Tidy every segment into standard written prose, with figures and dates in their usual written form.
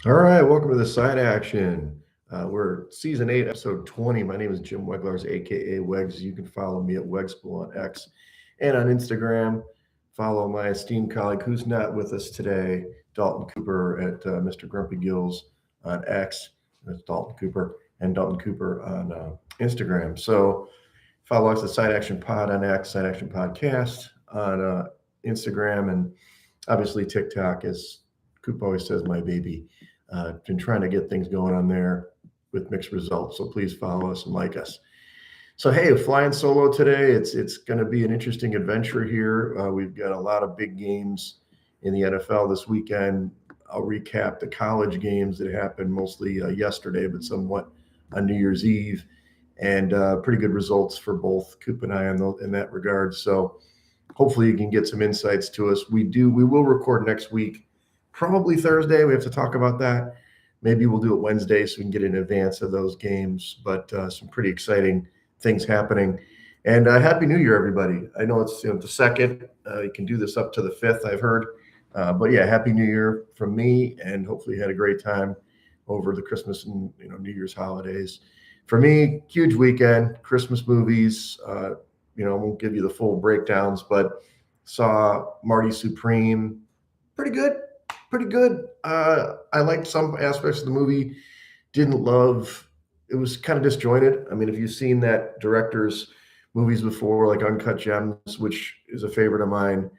All right, welcome to the side action. We're season 8, episode 20. My name is Jim Weglars, aka Wegs. You can follow me at Wegspool on X and on Instagram. Follow my esteemed colleague who's not with us today, Dalton Cooper at Mr. Grumpy Gills on X. That's Dalton Cooper, and Dalton Cooper on Instagram. So follow us at Side Action Pod on X, Side Action Podcast on Instagram, and obviously TikTok, as Coop always says, my baby. Been trying to get things going on there with mixed results. So please follow us and like us. So hey, flying solo today. It's going to be an interesting adventure here. We've got a lot of big games in the NFL this weekend. I'll recap the college games that happened mostly yesterday, but somewhat on New Year's Eve, and pretty good results for both Coop and I in that regard. So hopefully you can get some insights to us. We will record next week, probably Thursday. We have to talk about that. Maybe we'll do it Wednesday so we can get in advance of those games. But some pretty exciting things happening. And Happy New Year, everybody. I know it's the second. You can do this up to the 5th, I've heard. But yeah, Happy New Year from me, and hopefully you had a great time over the Christmas and New Year's holidays. For me, huge weekend, Christmas movies. I won't give you the full breakdowns, but saw Marty Supreme. Pretty good, pretty good. I liked some aspects of the movie. Didn't love. It was kind of disjointed. I mean, if you've seen that director's movies before, like Uncut Gems, which is a favorite of mine,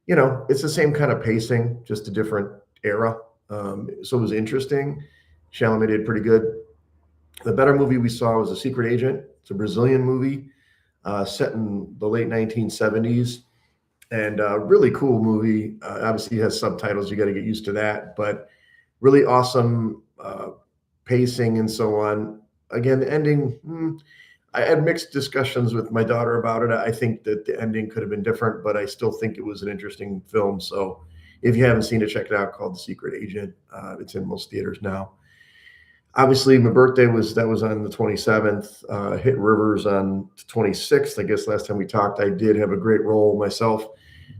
it's the same kind of pacing, just a different era. So it was interesting. Chalamet did pretty good. The better movie we saw was A Secret Agent. It's a Brazilian movie set in the late 1970s, and really cool movie. Obviously, it has subtitles. You got to get used to that, but really awesome pacing and so on. Again, the ending, I had mixed discussions with my daughter about it. I think that the ending could have been different, but I still think it was an interesting film. So if you haven't seen it, check it out, called The Secret Agent. It's in most theaters now. Obviously, my birthday was on the 27th. Hit Rivers on the 26th. I guess last time we talked, I did have a great role myself.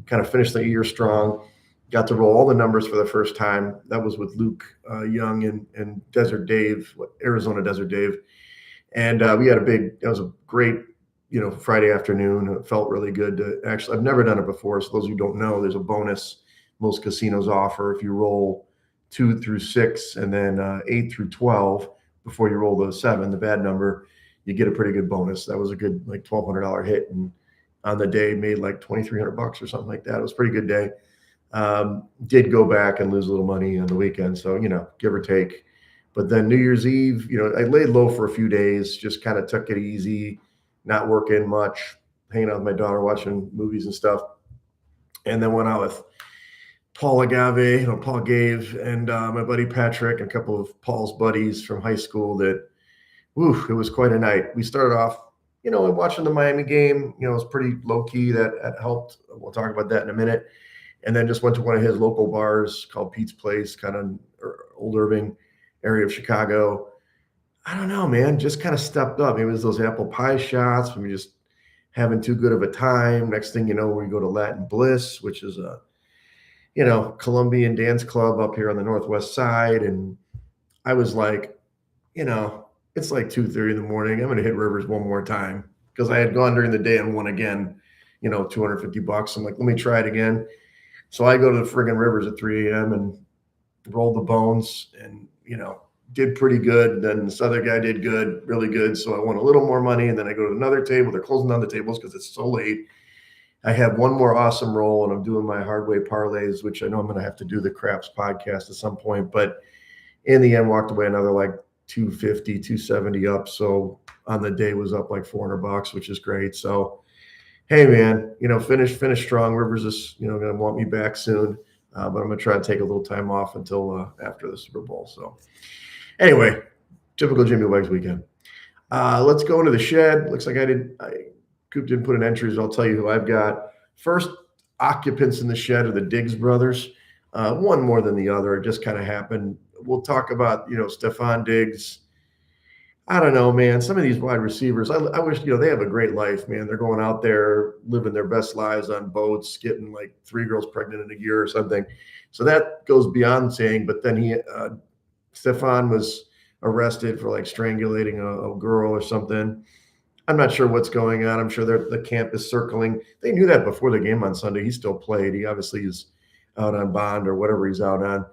Kind of finished the year strong. Got to roll all the numbers for the first time. That was with Luke Young and Desert Dave, Arizona Desert Dave. And we had that was a great, Friday afternoon. It felt really good to actually, I've never done it before. So those who don't know, there's a bonus most casinos offer if you roll 2 through 6 and then 8 through 12 before you roll those 7, the bad number, you get a pretty good bonus. That was a good like $1,200 hit, and on the day made like $2,300 or something like that. It was a pretty good day. Did go back and lose a little money on the weekend, so give or take. But then New Year's Eve, I laid low for a few days, just kind of took it easy, not working much, hanging out with my daughter, watching movies and stuff, and then went out with Paul Gave, and my buddy Patrick, and a couple of Paul's buddies from high school. That, it was quite a night. We started off, watching the Miami game. It was pretty low key. That helped. We'll talk about that in a minute. And then just went to one of his local bars called Pete's Place, kind of Old Irving area of Chicago. I don't know, man. Just kind of stepped up. Maybe it was those apple pie shots from just having too good of a time. Next thing you know, we go to Latin Bliss, which is a Colombian dance club up here on the Northwest side. And I was like, it's like 2:30 in the morning. I'm going to hit Rivers one more time, because I had gone during the day and won again, $250. I'm like, let me try it again. So I go to the friggin' Rivers at 3 a.m. and rolled the bones and, did pretty good. Then this other guy did good, really good. So I won a little more money. And then I go to another table. They're closing down the tables because it's so late. I have one more awesome roll, and I'm doing my hard way parlays, which I know I'm going to have to do the Craps podcast at some point. But in the end, walked away another like 250, 270 up. So on the day was up like $400, which is great. So, hey, man, finish strong. Rivers is, going to want me back soon. But I'm going to try to take a little time off until after the Super Bowl. So anyway, typical Jimmy Wegs weekend. Let's go into the shed. Looks like Coop didn't put in entries. I'll tell you who I've got. First occupants in the shed are the Diggs brothers. One more than the other. It just kind of happened. We'll talk about, Stephon Diggs. I don't know, man. Some of these wide receivers, I wish, they have a great life, man. They're going out there living their best lives on boats, getting like 3 girls pregnant in a year or something. So that goes beyond saying. But then Stefan was arrested for like strangulating a girl or something. I'm not sure what's going on. I'm sure the camp is circling. They knew that before the game on Sunday. He still played. He obviously is out on bond or whatever he's out on.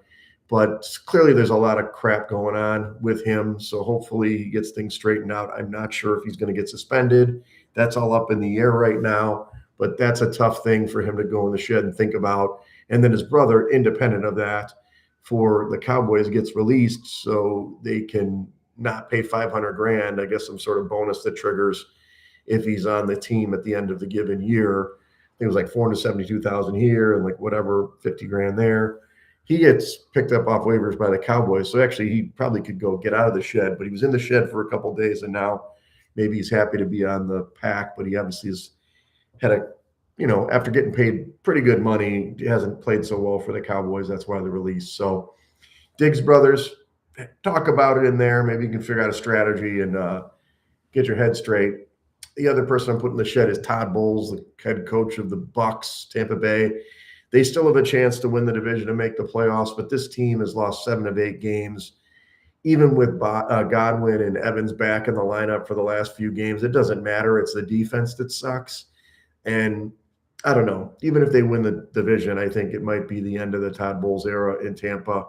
But clearly, there's a lot of crap going on with him. So hopefully, he gets things straightened out. I'm not sure if he's going to get suspended. That's all up in the air right now. But that's a tough thing for him to go in the shed and think about. And then his brother, independent of that, for the Cowboys, gets released so they can not pay 500 grand. I guess some sort of bonus that triggers if he's on the team at the end of the given year. I think it was like 472,000 here and like whatever, 50 grand there. He gets picked up off waivers by the Cowboys. So actually, he probably could go get out of the shed, but he was in the shed for a couple of days, and now maybe he's happy to be on the pack. But he obviously has had after getting paid pretty good money, he hasn't played so well for the Cowboys. That's why the release. So Diggs brothers, talk about it in there. Maybe you can figure out a strategy and get your head straight. The other person I'm putting in the shed is Todd Bowles, the head coach of the Bucs, Tampa Bay. They still have a chance to win the division and make the playoffs, but this team has lost 7 of 8 games. Even with Godwin and Evans back in the lineup for the last few games, it doesn't matter. It's the defense that sucks. And I don't know. Even if they win the division, I think it might be the end of the Todd Bowles era in Tampa.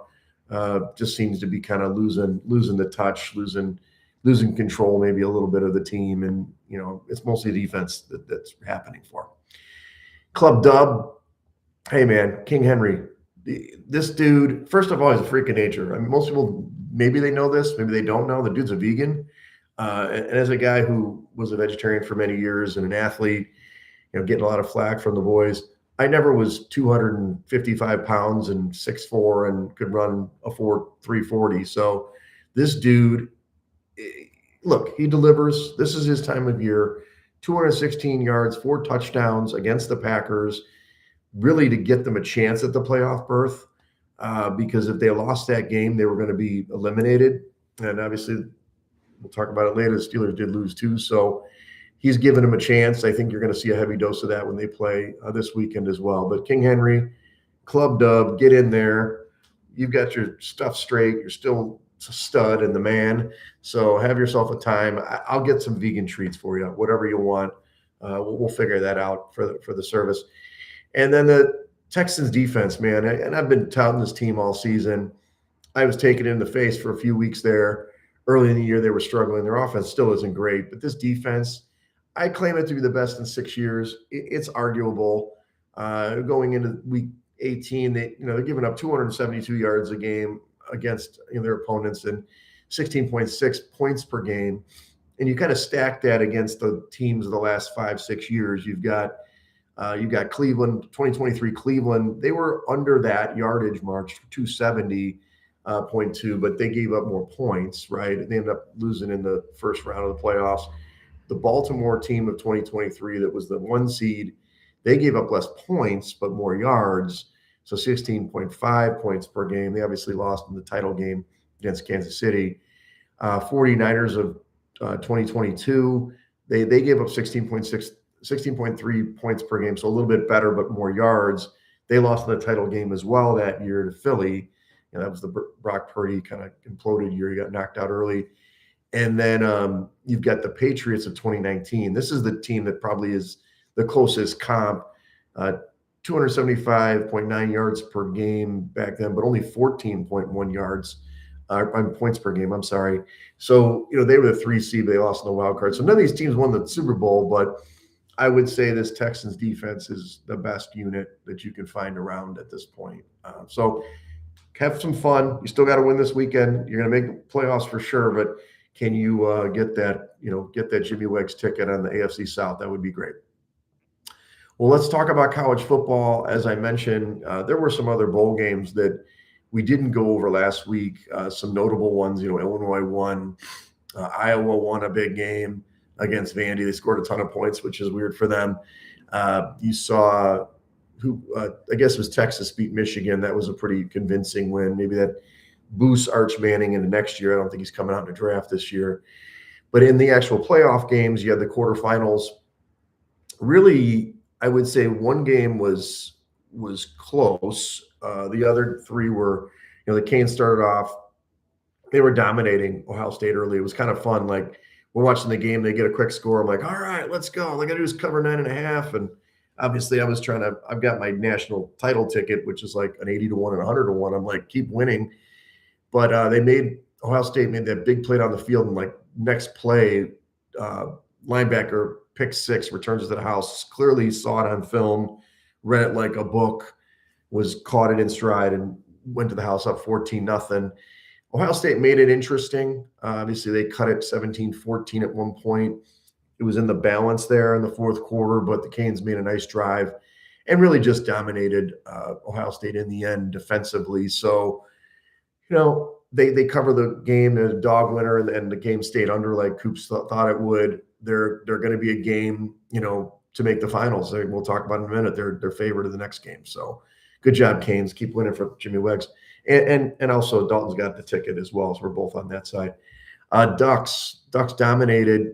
Just seems to be kind of losing the touch, losing control, maybe a little bit of the team, and it's mostly defense that's happening for. Club Dub. Hey man, King Henry. This dude, first of all, he's a freak of nature. I mean, most people, maybe they know this, maybe they don't know. The dude's a vegan, and as a guy who was a vegetarian for many years and an athlete, getting a lot of flack from the boys. I never was 255 pounds and 6'4" and could run a 340. So this dude, look, he delivers. This is his time of year. 216 yards, 4 touchdowns against the Packers, really to get them a chance at the playoff berth. Because if they lost that game, they were going to be eliminated. And obviously, we'll talk about it later. The Steelers did lose too. So he's given them a chance. I think you're going to see a heavy dose of that when they play this weekend as well. But King Henry, Club Dub, get in there. You've got your stuff straight. You're still a stud and the man. So have yourself a time. I'll get some vegan treats for you, whatever you want. We'll figure that out for the service. And then the Texans defense, man. And I've been touting this team all season. I was taken in the face for a few weeks there. Early in the year, they were struggling. Their offense still isn't great. But this defense, I claim it to be the best in 6 years. It's arguable. Going into week 18, they're giving up 272 yards a game against their opponents and 16.6 points per game. And you kind of stack that against the teams of the last 5-6 years. You've got Cleveland, 2023 Cleveland. They were under that yardage march, 270.2, but they gave up more points, right? They ended up losing in the first round of the playoffs. The Baltimore team of 2023, that was the 1 seed, they gave up less points, but more yards. So 16.5 points per game. They obviously lost in the title game against Kansas City. 49ers of 2022, they gave up 16.3 points per game. So a little bit better, but more yards. They lost in the title game as well that year to Philly. That was the Brock Purdy kind of imploded year. He got knocked out early. And then you've got the Patriots of 2019. This is the team that probably is the closest comp. 275.9 yards per game back then, but only 14.1 yards points per game. I'm sorry. So, they were the 3 seed. They lost in the wild card. So none of these teams won the Super Bowl, but I would say this Texans defense is the best unit that you can find around at this point. So have some fun. You still got to win this weekend. You're going to make playoffs for sure, but can you get that Jimmy Wegs ticket on the AFC South? That would be great. Well, let's talk about college football. As I mentioned, there were some other bowl games that we didn't go over last week. Some notable ones, Illinois won, Iowa won a big game against Vandy. They scored a ton of points, which is weird for them. You saw I guess it was Texas beat Michigan. That was a pretty convincing win. Maybe that boosts Arch Manning into next year. I don't think he's coming out in the draft this year. But in the actual playoff games, you had the quarterfinals. Really, I would say one game was close. The other 3 were, the Canes started off they were dominating Ohio State early. It was kind of fun. Like we're watching the game, they get a quick score. I'm like, all right, let's go. All I got to do is cover 9.5. And obviously, I've got my national title ticket, which is like an 80 to 1 and 100 to 1. I'm like, keep winning. But Ohio State made that big play on the field, and like next play, linebacker pick six, returns to the house. Clearly saw it on film, read it like a book, was caught it in stride, and went to the house up 14-0. Ohio State made it interesting. Obviously, they cut it 17-14 at one point. It was in the balance there in the fourth quarter, but the Canes made a nice drive and really just dominated Ohio State in the end defensively. So, they cover the game in a dog winner, and the game stayed under like Coops thought it would. They're going to be a game, to make the finals. We'll talk about in a minute. They're favored of the next game. So good job, Canes. Keep winning for Jimmy Wegs. And also Dalton's got the ticket as well. So we're both on that side. Ducks dominated.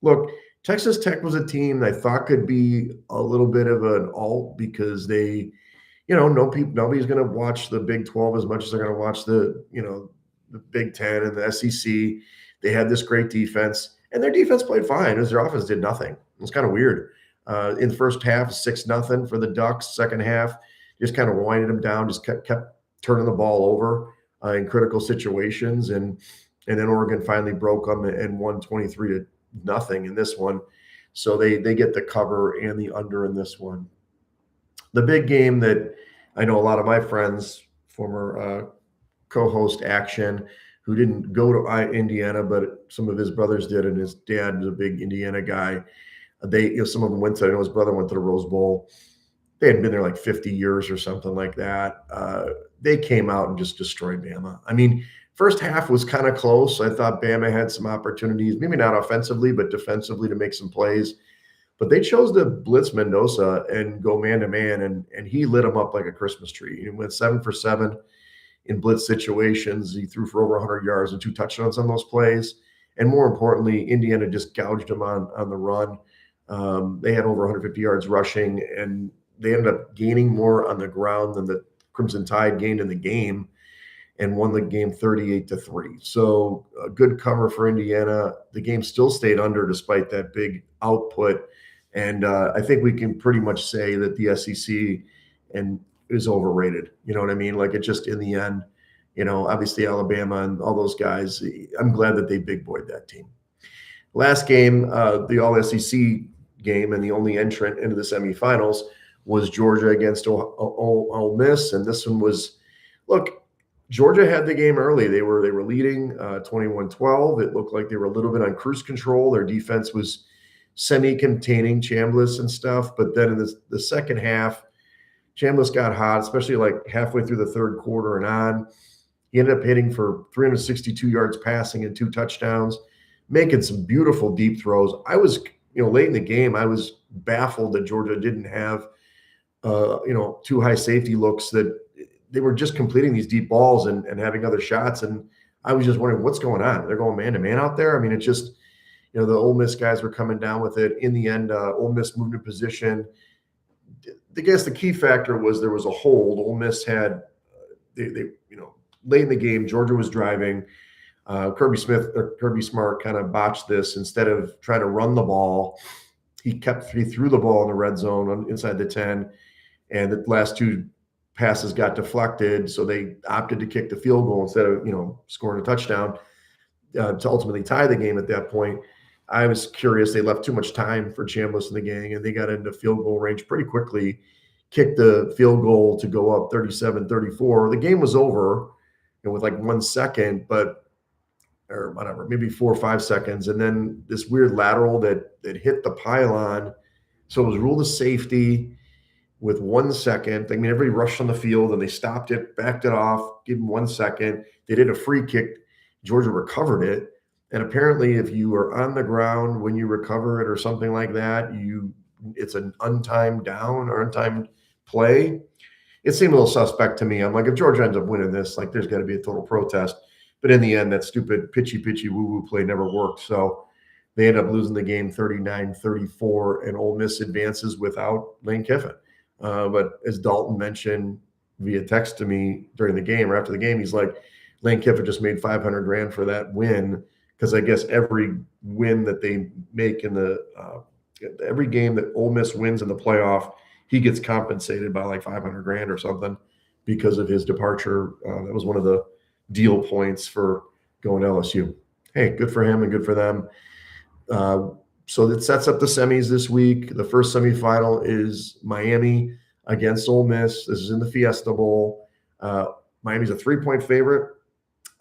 Look, Texas Tech was a team that I thought could be a little bit of an alt because they, nobody's going to watch the Big 12 as much as they're going to watch the Big 10 and the SEC. They had this great defense, and their defense played fine as their offense did nothing. It was kind of weird. In the first half, 6-0 for the Ducks. Second half, just kind of winded them down, just kept turning the ball over in critical situations. And then Oregon finally broke them and won 23-0 in this one. So they get the cover and the under in this one. The big game that I know a lot of my friends, former co-host Action, who didn't go to Indiana, but some of his brothers did, and his dad was a big Indiana guy. Some of them went to, I know his brother went to the Rose Bowl. They had been there like 50 years or something like that. They came out and just destroyed Bama. I mean, first half was kind of close. I thought Bama had some opportunities, maybe not offensively, but defensively to make some plays. But they chose to blitz Mendoza and go man-to-man, and he lit them up like a Christmas tree. He went 7 for 7 in blitz situations. He threw for over 100 yards and 2 touchdowns on those plays. And more importantly, Indiana just gouged him on the run. They had over 150 yards rushing, and they ended up gaining more on the ground than the Crimson Tide gained in the game, and won the game 38-3. So a good cover for Indiana. The game still stayed under despite that big output. And I think we can pretty much say that the SEC is overrated. You know what I mean? Like, it just, in the end, obviously Alabama and all those guys, I'm glad that they big boyed that team. Last game, the all-SEC game, and the only entrant into the semifinals was Georgia against Ole Miss. And this one was, look, Georgia had the game early. They were leading 21-12. It looked like they were a little bit on cruise control. Their defense was semi-containing Chambliss and stuff. But then in the second half, Chambliss got hot, especially like halfway through the third quarter and on. He ended up hitting for 362 yards passing and 2 touchdowns, making some beautiful deep throws. I was, late in the game, I was baffled that Georgia didn't have, 2 high safety looks, that they were just completing these deep balls and having other shots. And I was just wondering what's going on. They're going man-to-man out there. I mean, it's just, the Ole Miss guys were coming down with it. In the end, Ole Miss moved in position. I guess the key factor was there was a hold. Ole Miss had, late in the game, Georgia was driving. Kirby Smart kind of botched this. Instead of trying to run the ball, he threw the ball in the red zone inside the 10, and the last 2 passes got deflected, so they opted to kick the field goal instead of scoring a touchdown to ultimately tie the game. At that point, I was curious. They left too much time for Chambliss and the gang, and they got into field goal range pretty quickly, kicked the field goal to go up 37-34. The game was over with like 1 second, or whatever, maybe 4 or 5 seconds. And then this weird lateral that hit the pylon. So it was ruled a safety with 1 second. I mean, everybody rushed on the field and they stopped it, backed it off, gave them 1 second. They did a free kick. Georgia recovered it. And apparently if you are on the ground when you recover it or something like that, it's an untimed down or untimed play. It seemed a little suspect to me. I'm like, if Georgia ends up winning this, like, there's got to be a total protest. But in the end, that stupid pitchy woo-woo play never worked. So they end up losing the game 39-34, and Ole Miss advances without Lane Kiffin. But as Dalton mentioned via text to me during the game or after the game, he's like, Lane Kiffin just made 500 grand for that win, because I guess every win that they make in the every game that Ole Miss wins in the playoff, he gets compensated by like 500 grand or something because of his departure. That was one of the deal points for going to LSU. Hey, good for him and good for them. So that sets up the semis this week. The first semifinal is Miami against Ole Miss. This is in the Fiesta Bowl. Miami's a 3-point favorite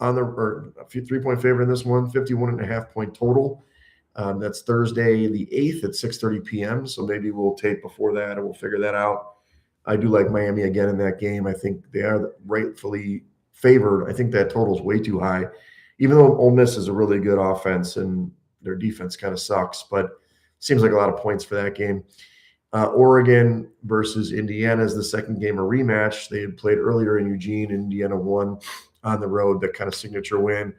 on the, or a 3-point favorite in this one, 51.5-point total. That's Thursday the 8th at 6:30 p.m. So maybe we'll tape before that and we'll figure that out. I do like Miami again in that game. I think they are rightfully favored. I think that total is way too high, even though Ole Miss is a really good offense and their defense kind of sucks, but seems like a lot of points for that game. Oregon versus Indiana is the second game, a rematch. They had played earlier in Eugene. Indiana won on the road, that kind of signature win.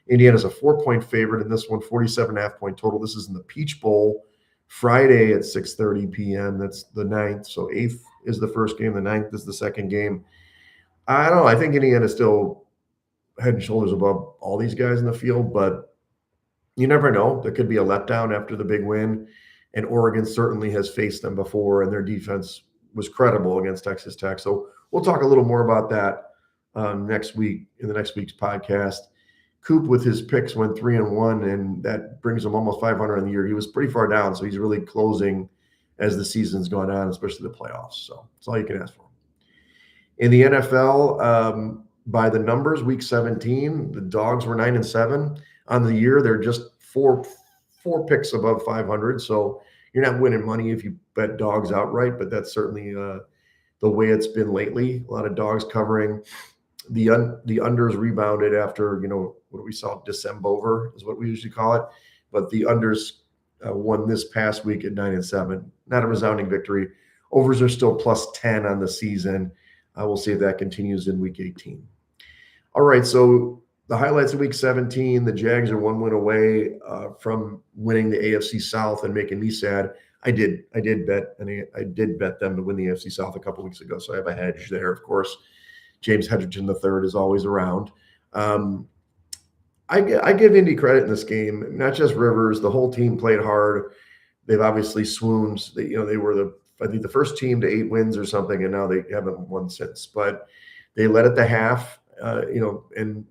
Indiana's a 4-point favorite in this one, 47.5-point total. This is in the Peach Bowl, Friday at 6:30 p.m. That's the 9th. So 8th is the first game. The 9th is the second game. I don't know. I think Indiana's still head and shoulders above all these guys in the field, but you never know. There could be a letdown after the big win. And Oregon certainly has faced them before, and their defense was credible against Texas Tech. So we'll talk a little more about that next week in the next week's podcast. Coop with his picks went 3-1, and that brings him almost 500 in the year. He was pretty far down, so he's really closing as the season's gone on, especially the playoffs. So that's all you can ask for. In the NFL, by the numbers, week 17, the Dogs were 9-7 on the year. They're just four picks above 500. So you're not winning money if you bet Dogs outright, but that's certainly the way it's been lately. A lot of Dogs covering. The unders rebounded after, what we saw, December is what we usually call it. But the unders won this past week at 9-7. Not a resounding victory. Overs are still plus 10 on the season. We'll see if that continues in week 18. All right, so the highlights of week 17, the Jags are 1 win away from winning the AFC South and making me sad. I did bet them to win the AFC South a couple weeks ago, so I have a hedge there, of course. James Hedgerton III is always around. I give Indy credit in this game, not just Rivers. The whole team played hard. They've obviously swooned. They were the first team to 8 wins or something, and now they haven't won since. But they led at the half, and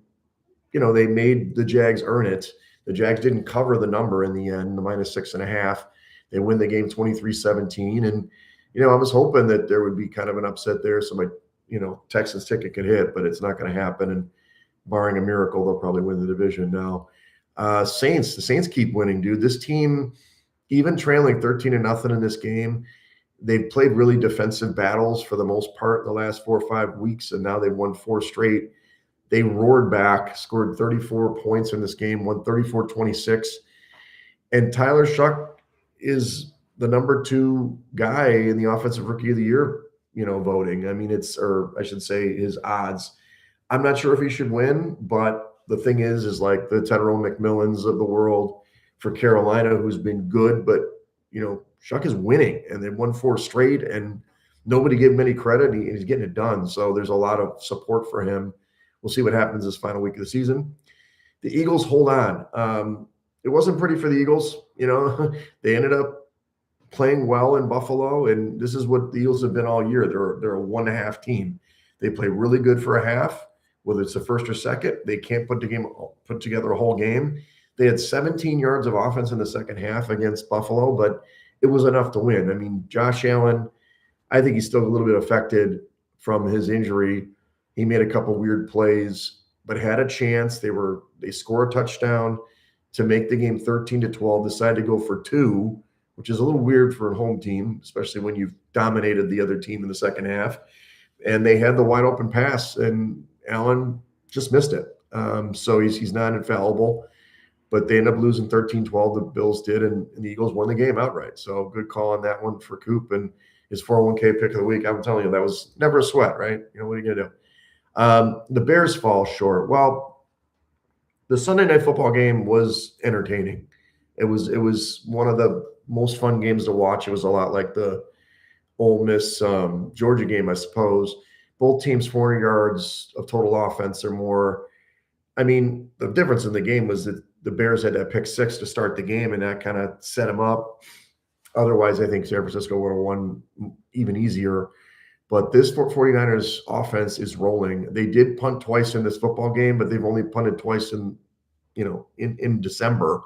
they made the Jags earn it. The Jags didn't cover the number in the end, the -6.5. They win the game 23-17, and I was hoping that there would be kind of an upset there, so my Texans ticket could hit, but it's not going to happen. And barring a miracle, they'll probably win the division now. The Saints keep winning, dude. This team, even trailing 13-0 in this game, they've played really defensive battles for the most part in the last 4 or 5 weeks, and now they've won 4 straight. They roared back, scored 34 points in this game, won 34-26. And Tyler Shuck is the number 2 guy in the Offensive Rookie of the Year, voting. I mean, I should say his odds. I'm not sure if he should win, but the thing is like the Tyrone McMillans of the world for Carolina, who's been good, but, Shuck is winning, and they won 4 straight, and nobody gave him any credit. He's getting it done. So there's a lot of support for him. We'll see what happens this final week of the season. The Eagles hold on. It wasn't pretty for the Eagles. They ended up playing well in Buffalo, and this is what the Eagles have been all year. They're a 1.5 team. They play really good for a half, whether it's the first or second. They can't put together a whole game. They had 17 yards of offense in the second half against Buffalo, but it was enough to win. I mean, Josh Allen, I think he's still a little bit affected from his injury. He made a couple weird plays, but had a chance. They score a touchdown to make the game 13-12, decided to go for 2, which is a little weird for a home team, especially when you've dominated the other team in the second half. And they had the wide open pass, and Allen just missed it. So he's not infallible, but they end up losing 13-12. The Bills did, and the Eagles won the game outright. So good call on that one for Coop and his 401k pick of the week. I'm telling you, that was never a sweat, right? What are you going to do? The Bears fall short. Well, the Sunday Night Football game was entertaining. It was one of the most fun games to watch. It was a lot like the Ole Miss Georgia game, I suppose. Both teams 400 yards of total offense or more. I mean, the difference in the game was that the Bears had that pick six to start the game, and that kind of set them up. Otherwise, I think San Francisco would have won even easier. But this 49ers offense is rolling. They did punt twice in this football game, but they've only punted twice in December.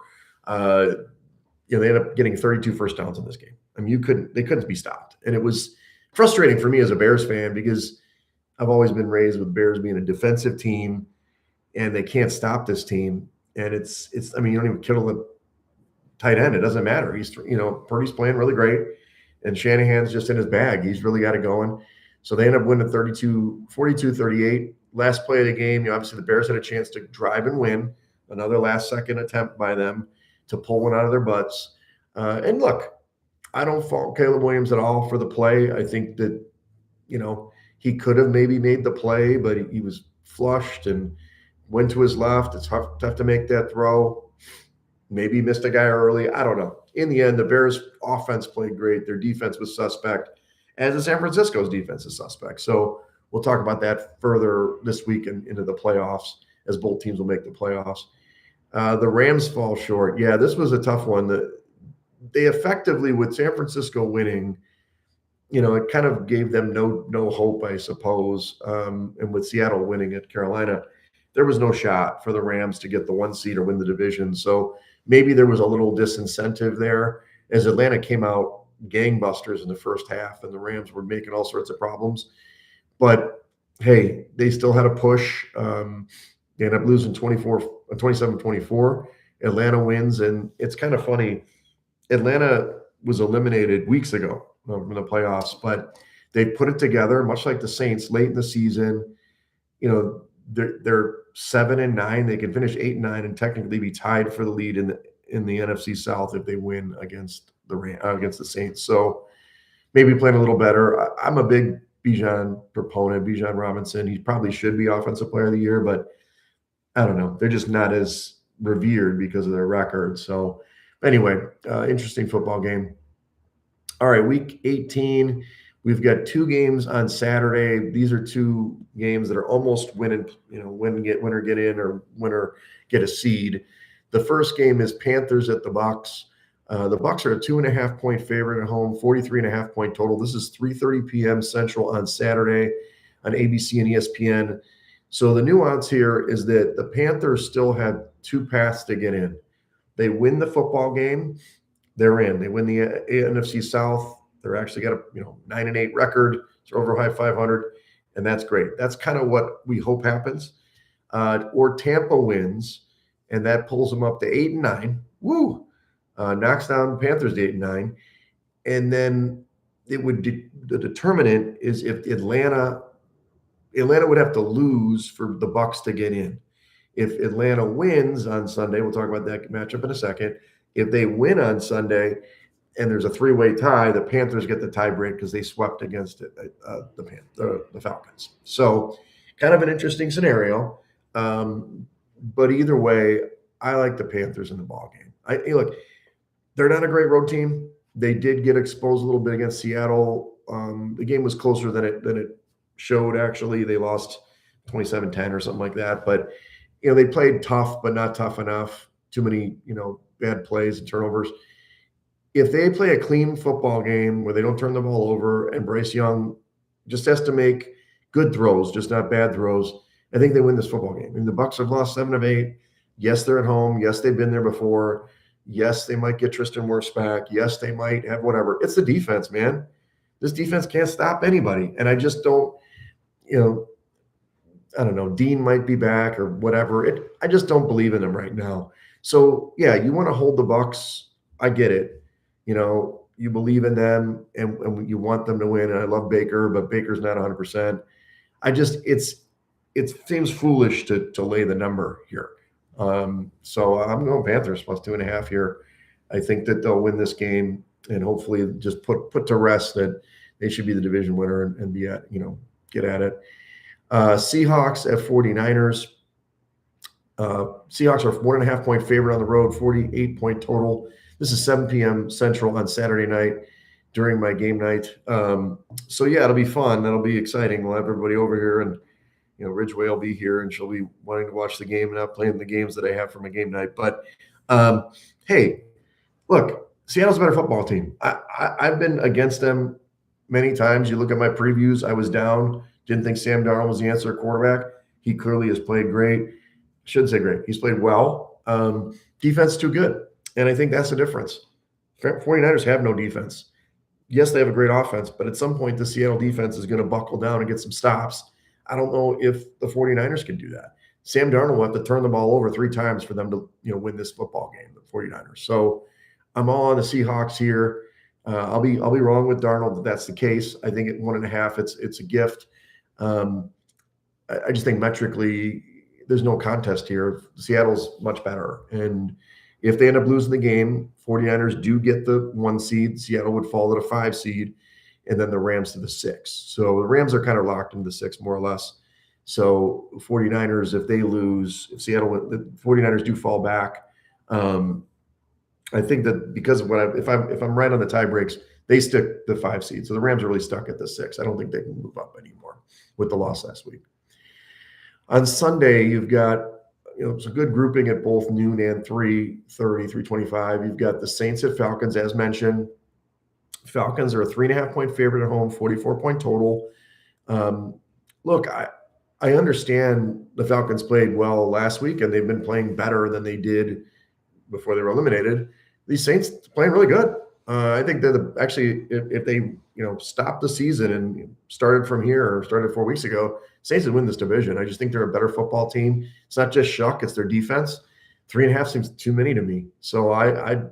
They ended up getting 32 first downs in this game. I mean, they couldn't be stopped. And it was frustrating for me as a Bears fan because I've always been raised with Bears being a defensive team, and they can't stop this team. And I mean, you don't even kittle the tight end. It doesn't matter. Purdy's playing really great, and Shanahan's just in his bag. He's really got it going. So they end up winning 42-38. Last play of the game, obviously the Bears had a chance to drive and win. Another last-second attempt by them to pull one out of their butts. And look, I don't fault Caleb Williams at all for the play. I think that, he could have maybe made the play, but he was flushed and went to his left. It's tough to make that throw. Maybe missed a guy early. I don't know. In the end, the Bears' offense played great. Their defense was suspect, as the San Francisco's defense is suspect. So we'll talk about that further this week and into the playoffs, as both teams will make the playoffs. The Rams fall short. Yeah, this was a tough one. They effectively, with San Francisco winning, it kind of gave them no hope, I suppose. And with Seattle winning at Carolina, there was no shot for the Rams to get the 1 seed or win the division. So maybe there was a little disincentive there as Atlanta came out gangbusters in the first half and the Rams were making all sorts of problems. But hey, they still had a push. They ended up losing 27-24. Atlanta wins, and it's kind of funny. Atlanta was eliminated weeks ago from the playoffs, but they put it together, much like the Saints late in the season. They're 7-9. They can finish 8-9 and technically be tied for the lead in the NFC South if they win against the Saints. So maybe playing a little better. I'm a big Bijan proponent, Bijan Robinson. He probably should be Offensive Player of the Year, but I don't know. They're just not as revered because of their record. So anyway, interesting football game. All right, week 18. We've got 2 games on Saturday. These are 2 games that are almost winner get in or winner get a seed. The first game is Panthers at the Bucs. The Bucs are a 2.5-point favorite at home, 43.5-point total. This is 3:30 p.m. Central on Saturday on ABC and ESPN. So the nuance here is that the Panthers still have 2 paths to get in. They win the football game, they're in. They win the NFC South. They're actually got a 9-8 record. They're over high 500, and that's great. That's kind of what we hope happens. Or Tampa wins, and that pulls them up to 8-9. Woo! Knocks down the Panthers to 8-9, and then it would the determinant is if Atlanta would have to lose for the Bucs to get in. If Atlanta wins on Sunday, we'll talk about that matchup in a second. If they win on Sunday and there's a 3-way tie, the Panthers get the tie break because they swept against the Falcons. So kind of an interesting scenario. But either way, I like the Panthers in the ballgame. Look, they're not a great road team. They did get exposed a little bit against Seattle. The game was closer than it showed, actually. They lost 27-10 or something like that. But, they played tough, but not tough enough. Too many, bad plays and turnovers. If they play a clean football game where they don't turn the ball over and Bryce Young just has to make good throws, just not bad throws, I think they win this football game. I mean, the Bucs have lost 7 of 8. Yes, they're at home. Yes, they've been there before. Yes, they might get Tristan Wirfs back. Yes, they might have whatever. It's the defense, man. This defense can't stop anybody. And I just don't, I don't know, Dean might be back or whatever. I just don't believe in them right now. So, yeah, you want to hold the Bucs. I get it. You believe in them and you want them to win. And I love Baker, but Baker's not 100%. It seems foolish to lay the number here. So I'm going Panthers plus 2.5 here. I think that they'll win this game and hopefully just put to rest that they should be the division winner and be at, get at it. Seahawks at 49ers. Seahawks are 1.5-point favorite on the road, 48-point total. This is 7 p.m. Central on Saturday night during my game night. So yeah, it'll be fun. That'll be exciting. We'll have everybody over here and, Ridgeway will be here and she'll be wanting to watch the game and not playing the games that I have for my game night. But hey, look, Seattle's a better football team. I've been against them many times. You look at my previews, I was down, didn't think Sam Darnold was the answer at quarterback. He clearly has played great. Shouldn't say great. He's played well. Defense too good. And I think that's the difference. 49ers have no defense. Yes, they have a great offense, but at some point the Seattle defense is going to buckle down and get some stops. I don't know if the 49ers can do that. Sam Darnold will have to turn the ball over 3 times for them to win this football game, the 49ers. So I'm all on the Seahawks here. I'll be wrong with Darnold that that's the case. I think at 1.5, it's a gift. I just think metrically there's no contest here. Seattle's much better. And if they end up losing the game, 49ers do get the 1 seed. Seattle would fall to the 5 seed, and then the Rams to the 6. So the Rams are kind of locked into the 6 more or less. So 49ers, if they lose, if the 49ers do fall back, I think that because of if I'm right on the tie breaks, they stick the 5 seed. So the Rams are really stuck at the 6. I don't think they can move up anymore with the loss last week. On Sunday, you've got it's a good grouping at both noon and 3:30, 3:25. You've got the Saints at Falcons, as mentioned. Falcons are a 3.5-point favorite at home, 44-point total. Look, I understand the Falcons played well last week, and they've been playing better than they did before they were eliminated. These Saints playing really good. I think they're actually, if they stopped the season and started from here or started 4 weeks ago, Saints would win this division. I just think they're a better football team. It's not just Shuck, it's their defense. 3.5 seems too many to me. So I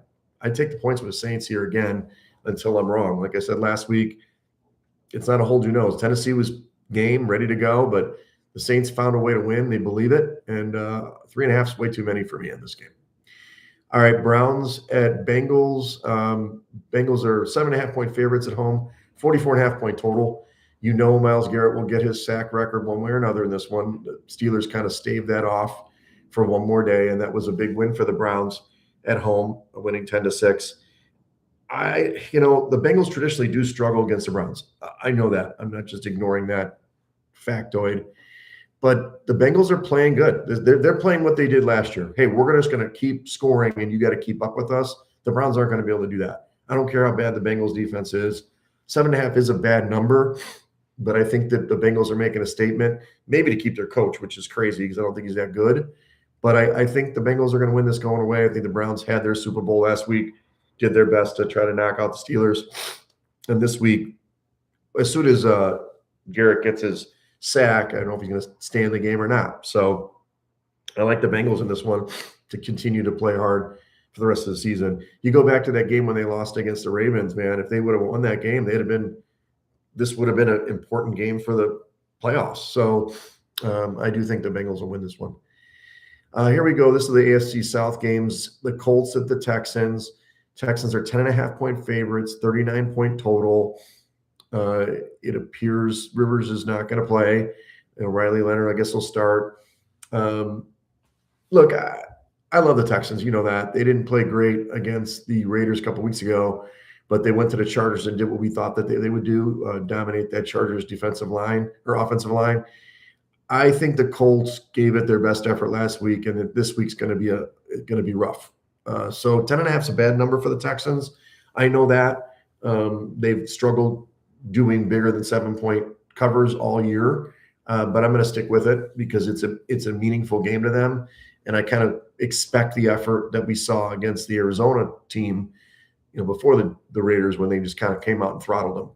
take the points with the Saints here again until I'm wrong. Like I said last week, it's not a hold your nose. Tennessee was game, ready to go, but the Saints found a way to win. They believe it. And 3.5 is way too many for me in this game. All right, Browns at Bengals. Bengals are 7.5-point favorites at home, 44.5-point total. Myles Garrett will get his sack record one way or another in this one. The Steelers kind of staved that off for one more day, and that was a big win for the Browns at home, winning 10-6. The Bengals traditionally do struggle against the Browns. I know that. I'm not just ignoring that factoid. But the Bengals are playing good. They're playing what they did last year. Hey, we're just going to keep scoring, and you got to keep up with us. The Browns aren't going to be able to do that. I don't care how bad the Bengals defense is. 7.5 is a bad number, but I think that the Bengals are making a statement, maybe to keep their coach, which is crazy because I don't think he's that good. But I think the Bengals are going to win this going away. I think the Browns had their Super Bowl last week, did their best to try to knock out the Steelers. And this week, as soon as Garrett gets his sack, I don't know if he's going to stay in the game or not. So I like the Bengals in this one to continue to play hard for the rest of the season. You go back to that game when they lost against the Ravens, man. If they would have won that game, this would have been an important game for the playoffs. So I do think the Bengals will win this one. Here we go. This is the AFC South games. The Colts at the Texans. Texans are 10.5-point favorites, 39-point total. It appears Rivers is not going to play. Riley Leonard, I guess, will start. Look, I love the Texans. You know that. They didn't play great against the Raiders a couple weeks ago, but they went to the Chargers and did what we thought that they would do, dominate that Chargers defensive line or offensive line. I think the Colts gave it their best effort last week, and this week's going to be rough. So 10.5 is a bad number for the Texans. I know that. They've struggled doing bigger than 7-point covers all year, but I'm going to stick with it because it's a meaningful game to them, and I kind of expect the effort that we saw against the Arizona team, before the Raiders when they just kind of came out and throttled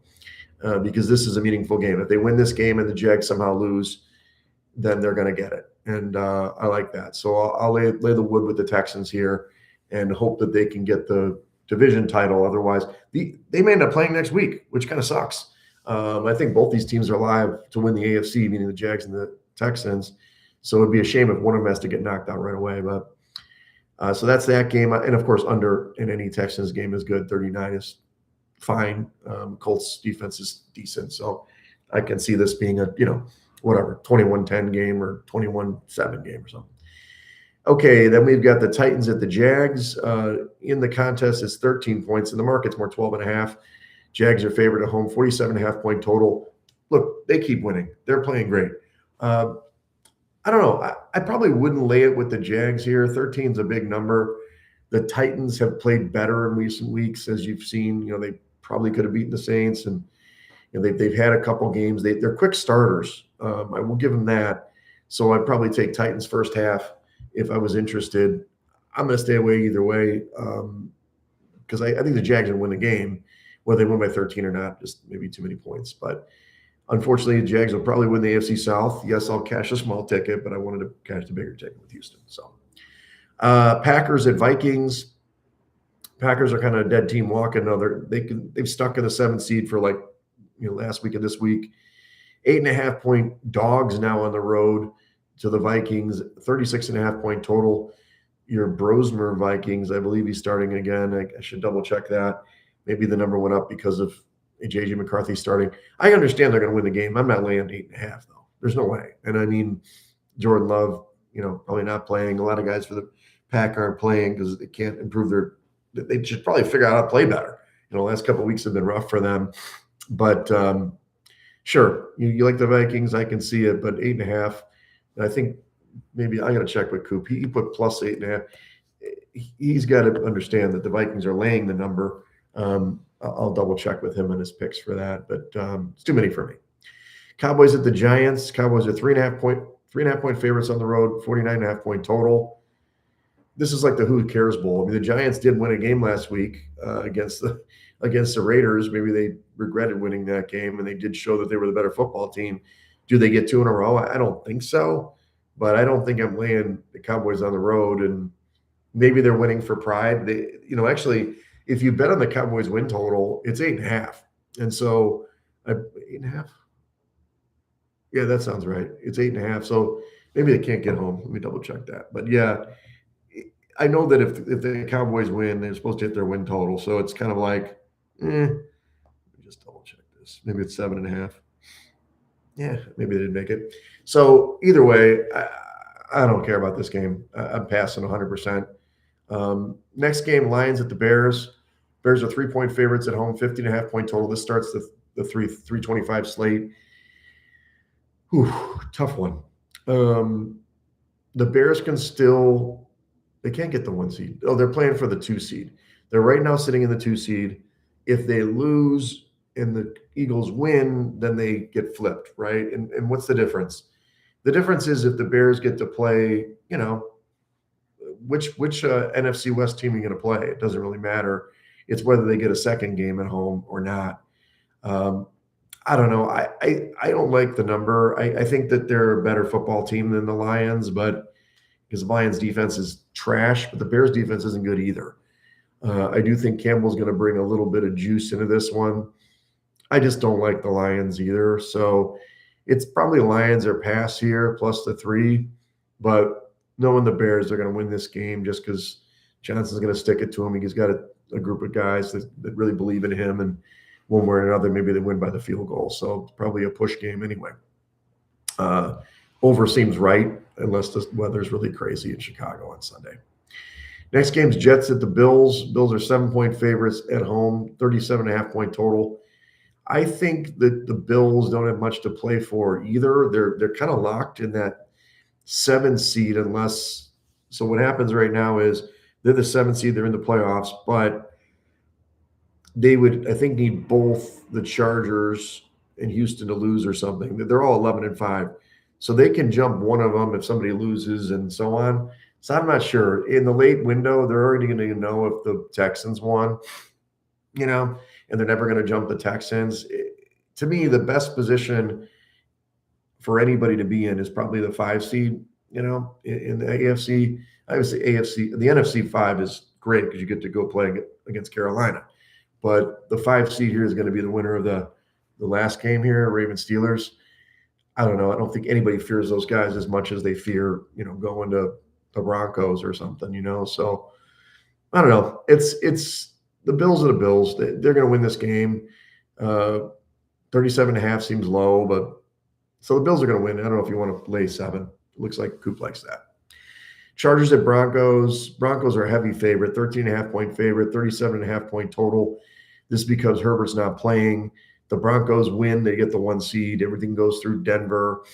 them, because this is a meaningful game. If they win this game and the Jags somehow lose, then they're going to get it, and I like that. So I'll lay the wood with the Texans here and hope that they can get the division title. Otherwise, they may end up playing next week, which kind of sucks. I think both these teams are alive to win the AFC, meaning the Jags and the Texans. So it'd be a shame if one of them has to get knocked out right away. But so that's that game. And of course, under in any Texans game is good. 39 is fine. Colts defense is decent. So I can see this being a, 21-10 game or 21-7 game or something. Okay, then we've got the Titans at the Jags. In the contest, it's 13 points. In the market's more 12.5. Jags are favored at home, 47.5-point total. Look, they keep winning. They're playing great. I don't know. I probably wouldn't lay it with the Jags here. 13 is a big number. The Titans have played better in recent weeks, as you've seen. They probably could have beaten the Saints, and they've had a couple games. They're quick starters. I will give them that. So I'd probably take Titans first half if I was interested. I'm going to stay away either way because I think the Jags will win the game, whether they win by 13 or not. Just maybe too many points, but. Unfortunately, the Jags will probably win the AFC South. Yes, I'll cash a small ticket, but I wanted to cash the bigger ticket with Houston. So, Packers at Vikings. Packers are kind of a dead team walking. They've stuck in the 7th seed for last week and this week. 8.5-point dogs now on the road to the Vikings. 36.5-point total. Your Brosmer Vikings, I believe he's starting again. I should double check that. Maybe the number went up because of J.J. McCarthy starting. I understand they're going to win the game. I'm not laying 8.5 though. There's no way. And I mean, Jordan Love, probably not playing. A lot of guys for the Pack aren't playing because they can't improve they should probably figure out how to play better. The last couple of weeks have been rough for them. But sure, you like the Vikings. I can see it, but 8.5. I think maybe I got to check with Coop. He put plus 8.5. He's got to understand that the Vikings are laying the number. I'll double check with him on his picks for that, but it's too many for me. Cowboys at the Giants. Cowboys are 3.5-point favorites on the road, 49.5-point total. This is like the Who Cares Bowl. I mean, the Giants did win a game last week against the Raiders. Maybe they regretted winning that game, and they did show that they were the better football team. Do they get 2 in a row? I don't think so, but I don't think I'm laying the Cowboys on the road, and maybe they're winning for pride. Actually, if you bet on the Cowboys win total, it's 8.5. And so 8.5. Yeah, that sounds right. It's 8.5. So maybe they can't get home. Let me double check that. But yeah, I know that if the Cowboys win, they're supposed to hit their win total. So it's kind of like, let me just double check this. Maybe it's 7.5. Yeah, maybe they didn't make it. So either way, I don't care about this game. I'm passing 100%. Next game, Lions at the Bears. Bears are 3-point favorites at home, 50.5-point total. This starts the 325 slate. Tough one. The Bears they can't get the 1 seed. Oh, they're playing for the 2 seed. They're right now sitting in the 2 seed. If they lose and the Eagles win, then they get flipped, right? And what's the difference? The difference is if the Bears get to play, which NFC West team are you going to play? It doesn't really matter. It's whether they get a second game at home or not. I don't know. I don't like the number. I think that they're a better football team than the Lions, but because the Lions defense is trash, but the Bears defense isn't good either. I do think Campbell's going to bring a little bit of juice into this one. I just don't like the Lions either. So it's probably Lions or pass here plus the 3, but knowing the Bears, they're going to win this game just because Johnson's going to stick it to him. He's got a group of guys that really believe in him, and one way or another, maybe they win by the field goal. So it's probably a push game anyway. Over seems right unless the weather's really crazy in Chicago on Sunday. Next game's Jets at the Bills. Bills are 7-point favorites at home, 37.5-point total. I think that the Bills don't have much to play for either. They're kind of locked in that 7 seed unless – so what happens right now is they're the 7 seed. They're in the playoffs, but they would, I think, need both the Chargers and Houston to lose or something. They're all 11-5. So they can jump one of them if somebody loses and so on. So I'm not sure. In the late window, they're already going to know if the Texans won, and they're never going to jump the Texans. To me, the best position for anybody to be in is probably the 5 seed, in the AFC. I would say AFC. The NFC 5 is great because you get to go play against Carolina. But the 5 seed here is going to be the winner of the last game here, Ravens-Steelers. I don't know. I don't think anybody fears those guys as much as they fear, going to the Broncos or something, So I don't know. It's the Bills are the Bills. They're going to win this game. 37.5 seems low, but so the Bills are going to win. I don't know if you want to lay 7. It looks like Coop likes that. Chargers at Broncos. Broncos are a heavy favorite, 13.5-point favorite, 37.5-point total. This is because Herbert's not playing. The Broncos win. They get the 1 seed. Everything goes through Denver.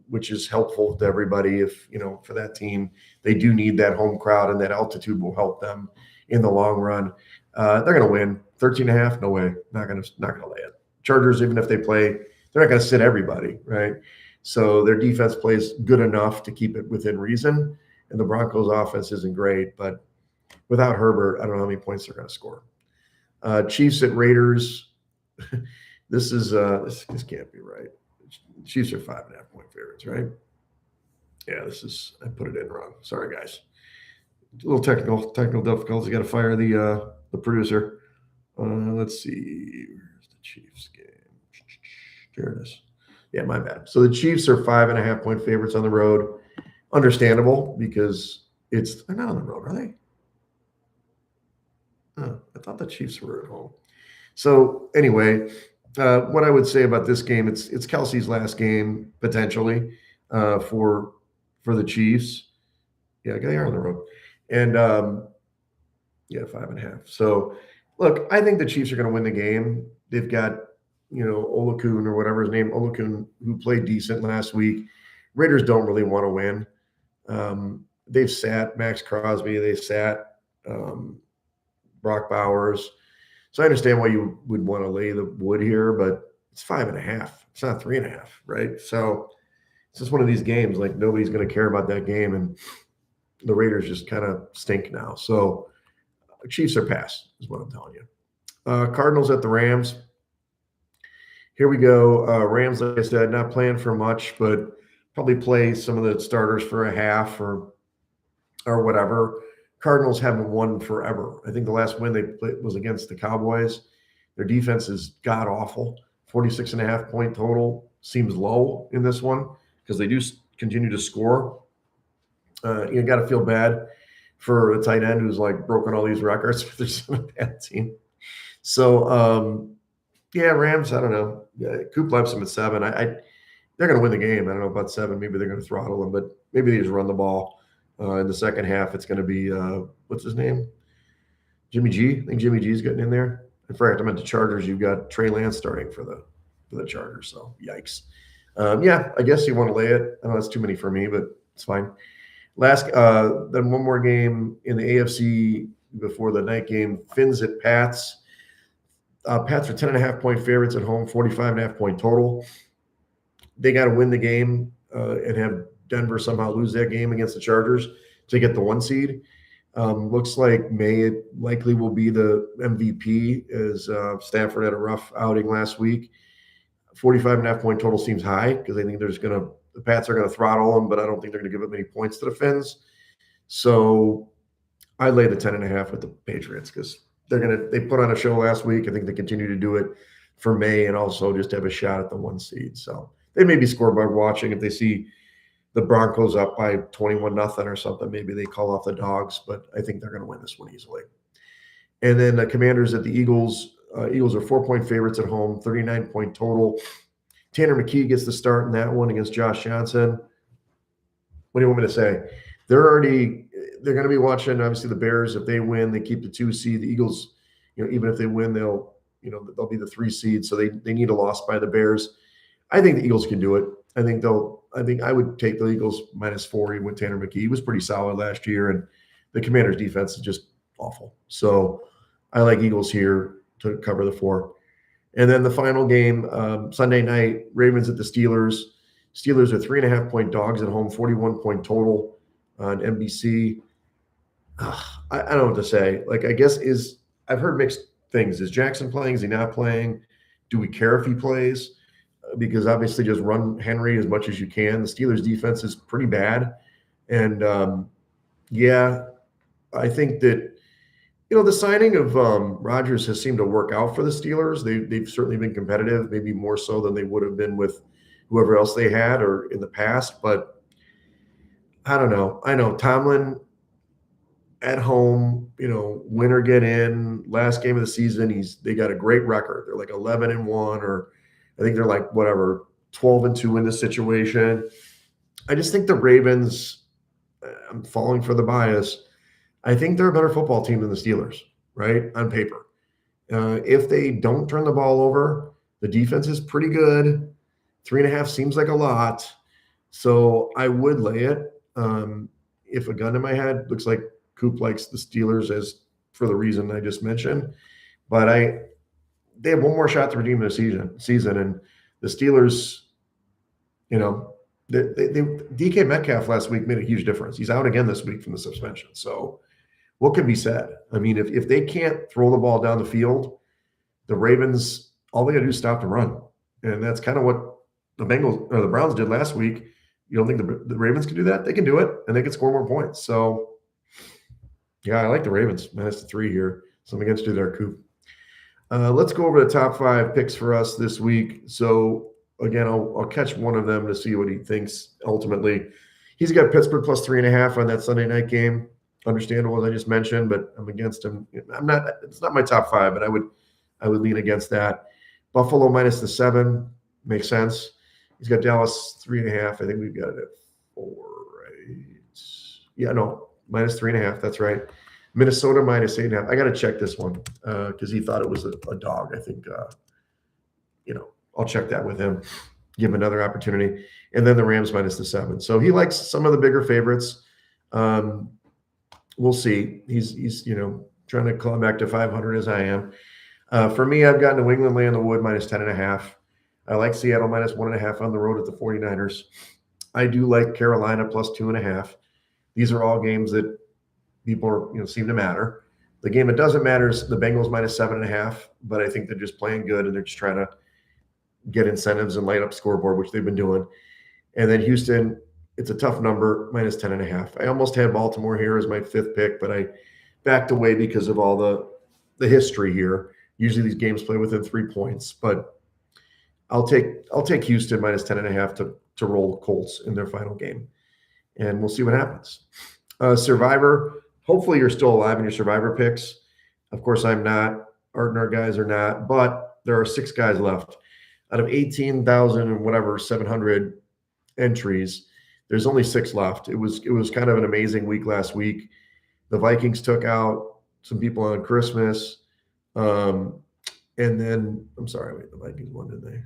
which is helpful to everybody. If, for that team, they do need that home crowd, and that altitude will help them in the long run. They're going to win 13.5. No way. Not going to lay it. Chargers, even if they play, they're not going to sit everybody, right? So their defense plays good enough to keep it within reason. And the Broncos offense isn't great, but without Herbert, I don't know how many points they're going to score. Chiefs at Raiders. This can't be right. Chiefs are 5.5 point favorites, right? Yeah, I put it in wrong. Sorry, guys. A little technical difficulties. Got to fire the producer. Let's see. Where's the Chiefs game? There it is. Yeah, my bad. So the Chiefs are 5.5 point favorites on the road. Understandable, because they're not on the road, are they? Oh, I thought the Chiefs were at home. So anyway, what I would say about this game, it's Kelsey's last game potentially for the Chiefs. Yeah, they are on the road, and 5.5. So look, I think the Chiefs are going to win the game. They've got Olakun or whatever his name, Olakun, who played decent last week. Raiders don't really want to win. They've sat Max Crosby. They sat Brock Bowers. So I understand why you would want to lay the wood here, but it's 5.5. It's not 3.5, right? So it's just one of these games. Like, nobody's going to care about that game, and the Raiders just kind of stink now. So Chiefs are pass, is what I'm telling you. Cardinals at the Rams. Here we go. Rams, like I said, not playing for much, but probably play some of the starters for a half or whatever. Cardinals haven't won forever. I think the last win they played was against the Cowboys. Their defense is god-awful. 46.5 point total seems low in this one because they do continue to score. You got to feel bad for a tight end who's like broken all these records for their bad team. So, Rams, I don't know. Coop left them at 7. They're going to win the game. I don't know about 7. Maybe they're going to throttle them, but maybe they just run the ball. In the second half, it's going to be, what's his name? Jimmy G. I think Jimmy G's getting in there. In fact, I meant the Chargers. You've got Trey Lance starting for the Chargers. So, yikes. I guess you want to lay it. I know that's too many for me, but it's fine. Then one more game in the AFC before the night game. Finns at Pats. Pats are 10.5 point favorites at home, 45.5 point total. They got to win the game and have Denver somehow lose that game against the Chargers to get the 1 seed. Looks like May likely will be the MVP, as Stafford had a rough outing last week. 45.5 point total seems high because I think the Pats are going to throttle them, but I don't think they're going to give up many points to the Finns. So I lay the 10.5 with the Patriots because they put on a show last week. I think they continue to do it for May and also just have a shot at the 1 seed. So they may be scoreboard watching. If they see the Broncos up by 21-0 or something, maybe they call off the dogs, but I think they're going to win this one easily. And then the Commanders at the Eagles. Eagles are 4 point favorites at home, 39 point total. Tanner McKee gets the start in that one against Josh Johnson. What do you want me to say? They're going to be watching, obviously, the Bears. If they win, they keep the 2 seed. The Eagles, even if they win, they'll be the 3 seed. So they need a loss by the Bears. I think the Eagles can do it. I think I would take the Eagles -4 even with Tanner McKee. He was pretty solid last year, and the Commanders' defense is just awful. So I like Eagles here to cover the 4. And then the final game, Sunday night, Ravens at the Steelers. Steelers are 3.5 point dogs at home, 41 point total on NBC. I don't know what to say. Like, I guess I've heard mixed things. Is Jackson playing? Is he not playing? Do we care if he plays? Because obviously just run Henry as much as you can. The Steelers defense is pretty bad. And I think that, the signing of Rodgers has seemed to work out for the Steelers. They've certainly been competitive, maybe more so than they would have been with whoever else they had or in the past. But I don't know. I know Tomlin at home, win or get in, last game of the season, they got a great record. They're like 11-1, or I think they're like 12-2 in this situation. I just think the Ravens, I'm falling for the bias. I think they're a better football team than the Steelers, right? On paper. If they don't turn the ball over, the defense is pretty good. 3.5 seems like a lot. So I would lay it. If a gun in my head, looks like Coop likes the Steelers as for the reason I just mentioned. But they have one more shot to redeem their season, and the Steelers, you know, DK Metcalf last week made a huge difference. He's out again this week from the suspension. So what can be said? I mean, if they can't throw the ball down the field, the Ravens, all they got to do is stop the run. And that's kind of what the Bengals or the Browns did last week. You don't think the Ravens can do that? They can do it, and they can score more points. So, yeah, I like the Ravens. -3 here. So I'm against you there, Coop. Let's go over the top 5 picks for us this week. So, again, I'll catch one of them to see what he thinks ultimately. He's got Pittsburgh +3.5 on that Sunday night game. Understandable, as I just mentioned, but I'm against him. It's not my top 5, but I would lean against that. Buffalo -7 makes sense. He's got Dallas 3.5. I think we've got it at 4, right? Yeah, no, -3.5. That's right. Minnesota -8.5. I got to check this one because he thought it was a dog. I think, I'll check that with him, give him another opportunity. And then the Rams -7. So he likes some of the bigger favorites. We'll see. He's trying to climb back to 500 as I am. For me, I've got New England laying the wood -10.5. I like Seattle -1.5 on the road at the 49ers. I do like Carolina +2.5. These are all games that people seem to matter. The game that doesn't matter is the Bengals -7.5, but I think they're just playing good and they're just trying to get incentives and light up scoreboard, which they've been doing. And then Houston, it's a tough number, -10.5. I almost had Baltimore here as my 5th pick, but I backed away because of all the history here. Usually these games play within 3 points, but I'll take Houston -10.5 to roll Colts in their final game, and we'll see what happens. Survivor. Hopefully you're still alive in your Survivor picks. Of course, I'm not. Art and our guys are not, but there are 6 guys left out of 18,000 and whatever 700 entries. There's only 6 left. It was kind of an amazing week last week. The Vikings took out some people on Christmas. And then, I'm sorry, wait, the Vikings won, didn't they?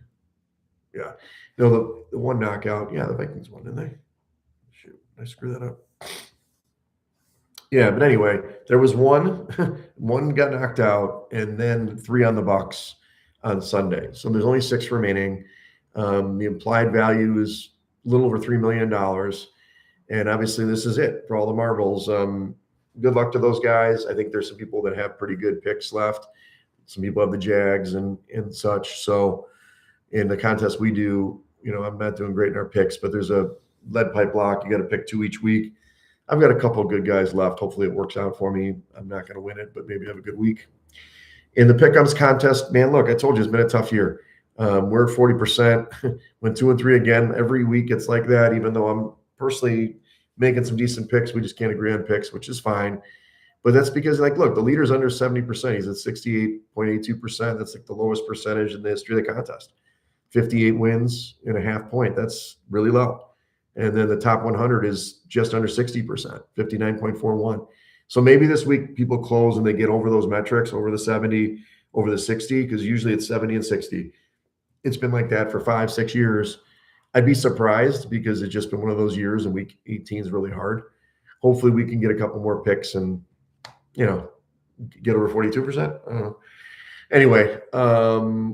Yeah. No, the one knockout. Yeah, the Vikings won, didn't they? Shoot, did I screw that up? Yeah, but anyway, there was one got knocked out, and then 3 on the Bucks on Sunday. So there's only 6 remaining. The implied value is a little over $3 million. And obviously this is it for all the marbles. Good luck to those guys. I think there's some people that have pretty good picks left. Some people have the Jags and such. So in the contest we do, I'm not doing great in our picks, but there's a lead pipe block. You got to pick 2 each week. I've got a couple of good guys left. Hopefully it works out for me. I'm not going to win it, but maybe have a good week. In the pick'ems contest, man, look, I told you it's been a tough year. We're at 40%. Went 2-3 again. Every week it's like that, even though I'm personally making some decent picks. We just can't agree on picks, which is fine. But that's because, look, the leader's under 70%. He's at 68.82%. That's the lowest percentage in the history of the contest. 58 wins and a half point. That's really low. And then the top 100 is just under 60%, 59.41. So maybe this week people close and they get over those metrics, over the 70, over the 60, because usually it's 70 and 60. It's been like that for 5-6 years. I'd be surprised because it's just been one of those years, and week 18 is really hard. Hopefully we can get a couple more picks and, get over 42%. I don't know. Anyway,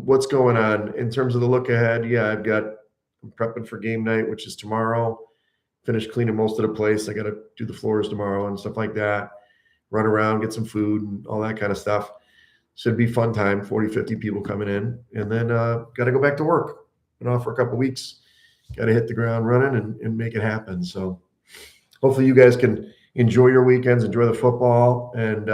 what's going on in terms of the look ahead? Yeah, I'm prepping for game night, which is tomorrow. Finish cleaning most of the place. I got to do the floors tomorrow and stuff like that. Run around, get some food and all that kind of stuff. Should be fun time, 40, 50 people coming in. And then got to go back to work. Been off for a couple of weeks. Got to hit the ground running and make it happen. So hopefully you guys can enjoy your weekends, enjoy the football, and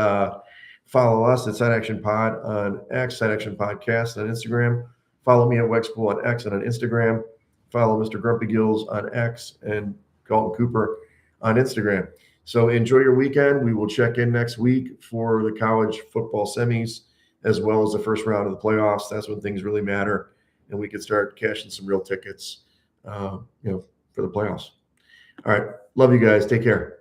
follow us at Side Action Pod on X, Side Action Podcast on Instagram. Follow me at Wegs on X and on Instagram. Follow Mr. Grumpy Gills on X and Galton Cooper on Instagram. So enjoy your weekend. We will check in next week for the college football semis, as well as the first round of the playoffs. That's when things really matter, and we can start cashing some real tickets, for the playoffs. All right. Love you guys. Take care.